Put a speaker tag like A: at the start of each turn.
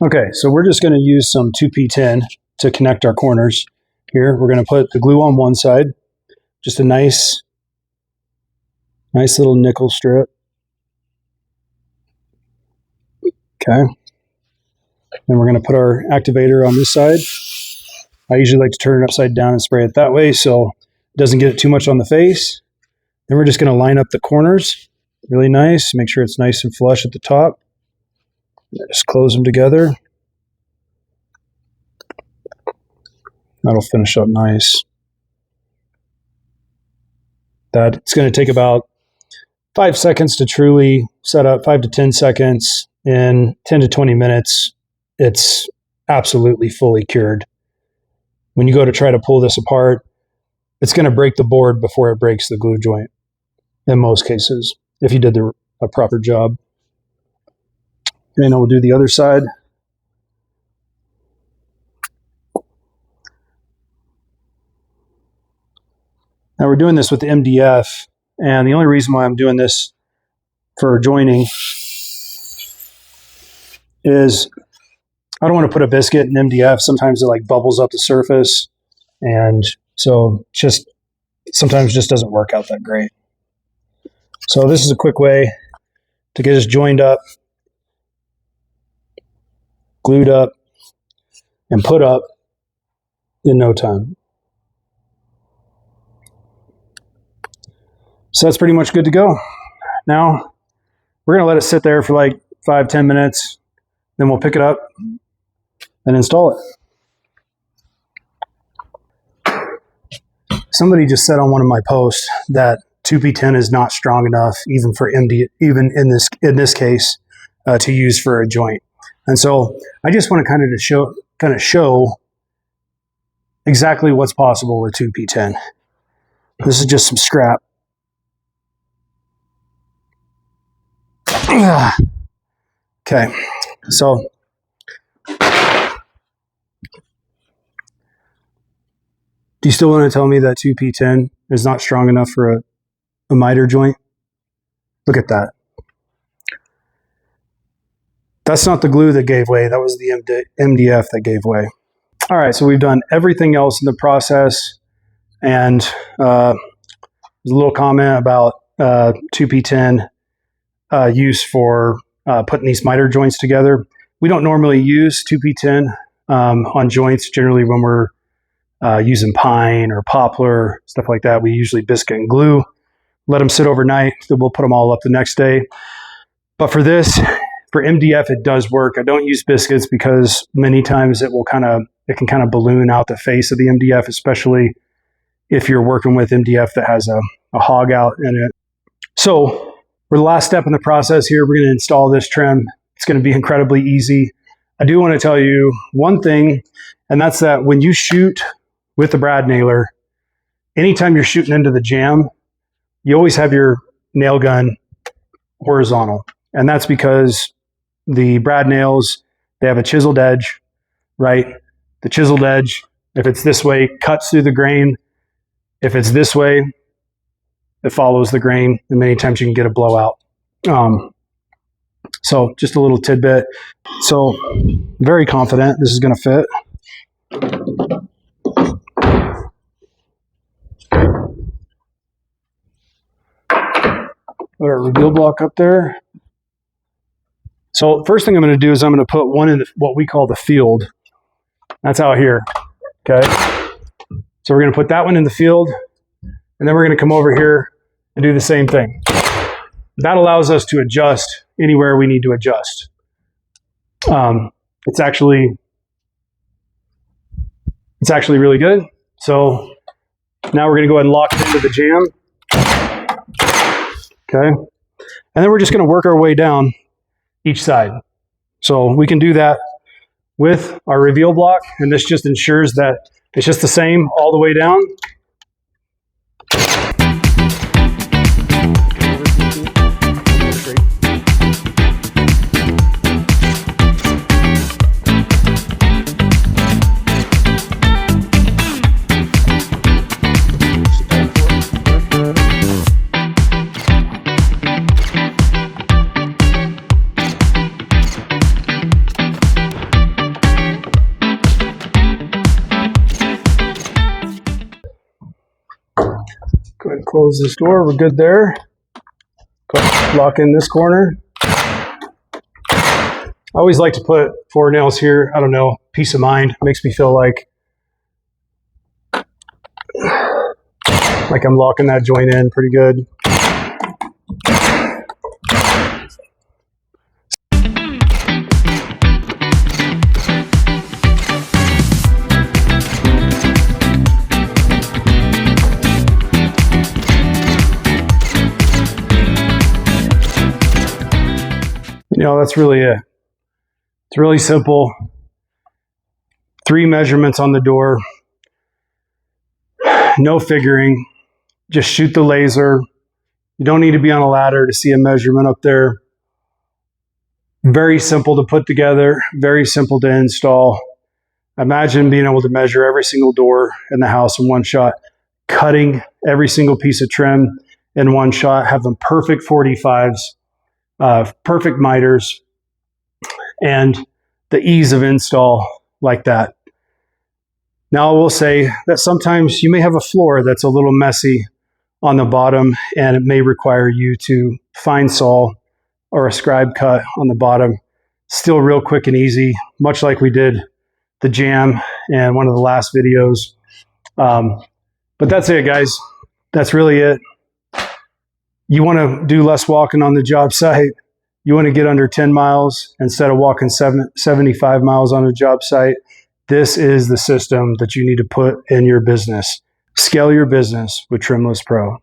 A: Okay, so we're just going to use some 2P10 to connect our corners. Here, we're going to put the glue on one side, just a nice little nickel strip. Okay. Then we're going to put our activator on this side. I usually like to turn it upside down and spray it that way so it doesn't get too much on the face. Then we're just going to line up the corners really nice, make sure it's nice and flush at the top. Just close them together. That'll finish up nice. It's going to take about 5 seconds to truly set up, 5 to 10 seconds. In 10 to 20 minutes, it's absolutely fully cured. When you go to try to pull this apart, it's going to break the board before it breaks the glue joint, in most cases, if you did a proper job. And we'll do the other side. Now we're doing this with the MDF, and the only reason why I'm doing this for joining is I don't want to put a biscuit in MDF. Sometimes it like bubbles up the surface, and so just sometimes just doesn't work out that great. So this is a quick way to get us joined up, glued up, and put up in no time. So that's pretty much good to go. Now we're going to let it sit there for like 5-10 minutes. Then we'll pick it up and install it. Somebody just said on one of my posts that 2P10 is not strong enough, even for even in this case, to use for a joint. And so I just want to kind of show exactly what's possible with 2P10. This is just some scrap. Okay, so do you still want to tell me that 2P10 is not strong enough for a miter joint? Look at that. That's not the glue that gave way. That was the MDF that gave way. All right, so we've done everything else in the process, and there's a little comment about 2P10 use for putting these miter joints together. We don't normally use 2P10 on joints. Generally, when we're using pine or poplar, stuff like that, we usually biscuit and glue, let them sit overnight, then we'll put them all up the next day. But for this, for MDF, it does work. I don't use biscuits because many times it can kind of balloon out the face of the MDF, especially if you're working with MDF that has a hog out in it. So for the last step in the process here, we're going to install this trim. It's going to be incredibly easy. I do want to tell you one thing, and that's that when you shoot with the brad nailer, anytime you're shooting into the jamb, you always have your nail gun horizontal. And that's because the brad nails, they have a chiseled edge, right? The chiseled edge, if it's this way, cuts through the grain. If it's this way, it follows the grain, and many times you can get a blowout. So just a little tidbit. So very confident this is going to fit. Put our reveal block up there. So first thing I'm going to do is I'm going to put one in what we call the field. That's out here. Okay. So we're going to put that one in the field, and then we're going to come over here and do the same thing. That allows us to adjust anywhere we need to adjust. It's actually really good. So now we're going to go ahead and lock it into the jamb. Okay. And then we're just going to work our way down each side. So we can do that with our reveal block, and this just ensures that it's just the same all the way down. close this door. We're good there. Lock in this corner. I always like to put 4 nails here. I don't know, peace of mind. Makes me feel like I'm locking that joint in pretty good. You know, that's really it. It's really simple. 3 measurements on the door. No figuring. Just shoot the laser. You don't need to be on a ladder to see a measurement up there. Very simple to put together. Very simple to install. Imagine being able to measure every single door in the house in one shot. Cutting every single piece of trim in one shot. Having perfect 45s. Perfect miters, and the ease of install like that. Now I will say that sometimes you may have a floor that's a little messy on the bottom, and it may require you to fine saw or a scribe cut on the bottom. Still real quick and easy, much like we did the jam in one of the last videos. But that's it, guys. That's really it. You want to do less walking on the job site. You want to get under 10 miles instead of walking 75 miles on a job site. This is the system that you need to put in your business. Scale your business with TrimListPro.